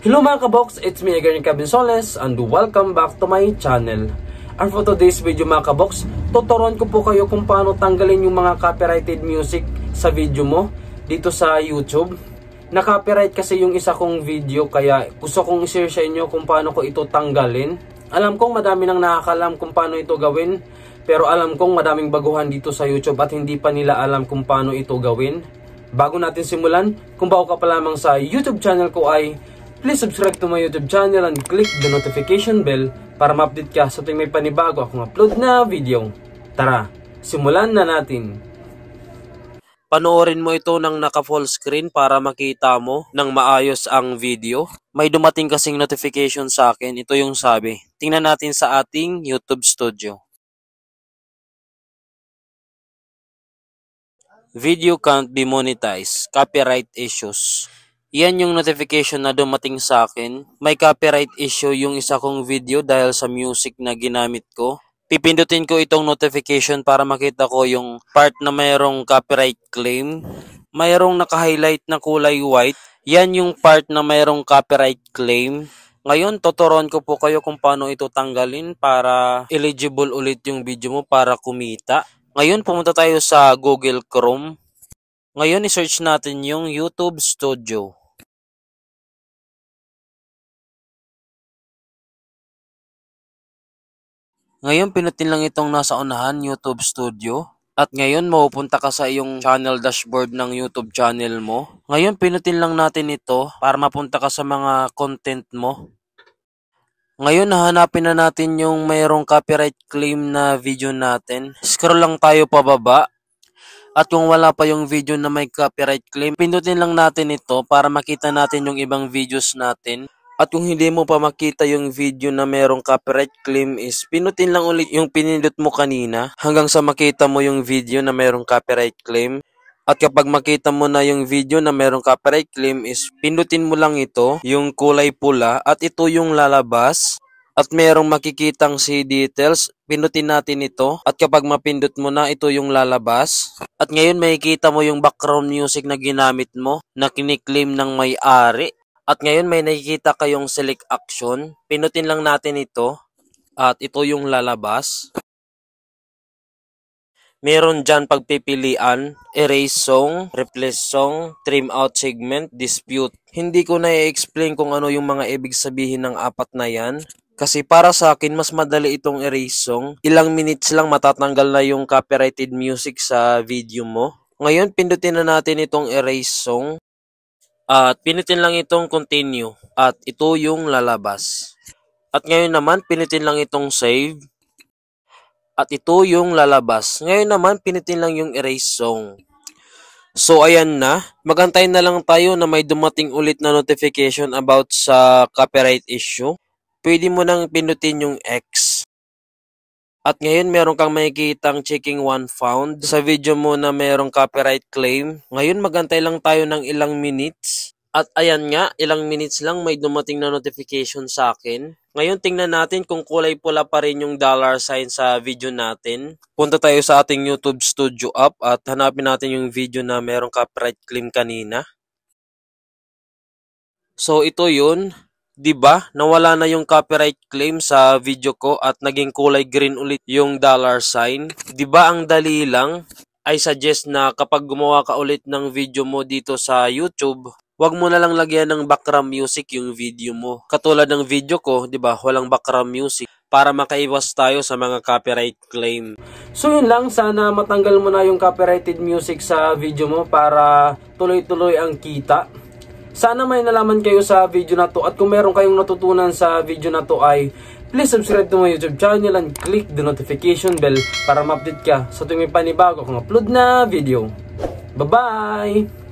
Hello mga kabox, it's me again, Kevin Soles, and welcome back to my channel. And for today's video mga kabox, tuturuan ko po kayo kung paano tanggalin yung mga copyrighted music sa video mo dito sa YouTube. Na-copyright kasi yung isa kong video, kaya gusto kong i-share sa inyo kung paano ko ito tanggalin. Alam kong madami nang nakakalam kung paano ito gawin, pero alam kong madaming baguhan dito sa YouTube at hindi pa nila alam kung paano ito gawin. Bago natin simulan, kung bago ka pa lamang sa YouTube channel ko ay please subscribe to my YouTube channel and click the notification bell para ma-update ka sa tuwing may panibago akong upload na video. Tara, simulan na natin. Panoorin mo ito ng naka-full screen para makita mo ng maayos ang video. May dumating kasing notification sa akin. Ito yung sabi. Tingnan natin sa ating YouTube Studio. Video can't be monetized. Copyright issues. Yan yung notification na dumating sa akin. May copyright issue yung isa kong video dahil sa music na ginamit ko. Pipindutin ko itong notification para makita ko yung part na mayroong copyright claim. Mayroong naka-highlight na kulay white. Yan yung part na mayroong copyright claim. Ngayon, tuturuan ko po kayo kung paano ito tanggalin para eligible ulit yung video mo para kumita. Ngayon, pumunta tayo sa Google Chrome. Ngayon, i-search natin yung YouTube Studio. Ngayon, pinutin lang itong nasa unahan, YouTube Studio. At ngayon, mapupunta ka sa iyong channel dashboard ng YouTube channel mo. Ngayon, pinutin lang natin ito para mapunta ka sa mga content mo. Ngayon, hahanapin na natin yung mayroong copyright claim na video natin. Scroll lang tayo pababa. At kung wala pa yung video na may copyright claim, pindutin lang natin ito para makita natin yung ibang videos natin. At kung hindi mo pa makita yung video na mayroong copyright claim is pinutin lang ulit yung pinindot mo kanina hanggang sa makita mo yung video na mayroong copyright claim. At kapag makita mo na yung video na mayroong copyright claim is pindutin mo lang ito, yung kulay pula, at ito yung lalabas. At mayroong makikitang see details, pindutin natin ito. At kapag mapindot mo na, ito yung lalabas. At ngayon makikita mo yung background music na ginamit mo na kiniklaim ng may-ari. At ngayon may nakikita kayong select action. Pinutin lang natin ito. At ito yung lalabas. Meron dyan pagpipilian, erase song, replace song, trim out segment, dispute. Hindi ko na i-explain kung ano yung mga ibig sabihin ng apat na yan. Kasi para sa akin, mas madali itong erase song. Ilang minutes lang matatanggal na yung copyrighted music sa video mo. Ngayon, pindutin na natin itong erase song. At pinutin lang itong continue. At ito yung lalabas. At ngayon naman, pinutin lang itong save. At ito yung lalabas. Ngayon naman, pinutin lang yung erase song. So, ayan na. Magantay na lang tayo na may dumating ulit na notification about sa copyright issue. Pwede mo nang pinutin yung X. At ngayon, meron kang makikitang checking one found sa video mo na merong copyright claim. Ngayon, magantay lang tayo ng ilang minutes. At ayan nga, ilang minutes lang may dumating na notification sa akin. Ngayon, tingnan natin kung kulay pula pa rin yung dollar sign sa video natin. Punta tayo sa ating YouTube Studio app at hanapin natin yung video na merong copyright claim kanina. So, ito yun. Diba? Nawala na yung copyright claim sa video ko at naging kulay green ulit yung dollar sign. Diba ang dali lang? I suggest na kapag gumawa ka ulit ng video mo dito sa YouTube, wag mo na lang lagyan ng background music yung video mo. Katulad ng video ko, diba? Walang background music para makaiwas tayo sa mga copyright claim. So yun lang, sana matanggal mo na yung copyrighted music sa video mo para tuloy-tuloy ang kita. Sana may nalaman kayo sa video na to at kung meron kayong natutunan sa video na to ay please subscribe to my YouTube channel and click the notification bell para ma-update ka sa tuwing may panibago akong upload na video. Bye-bye!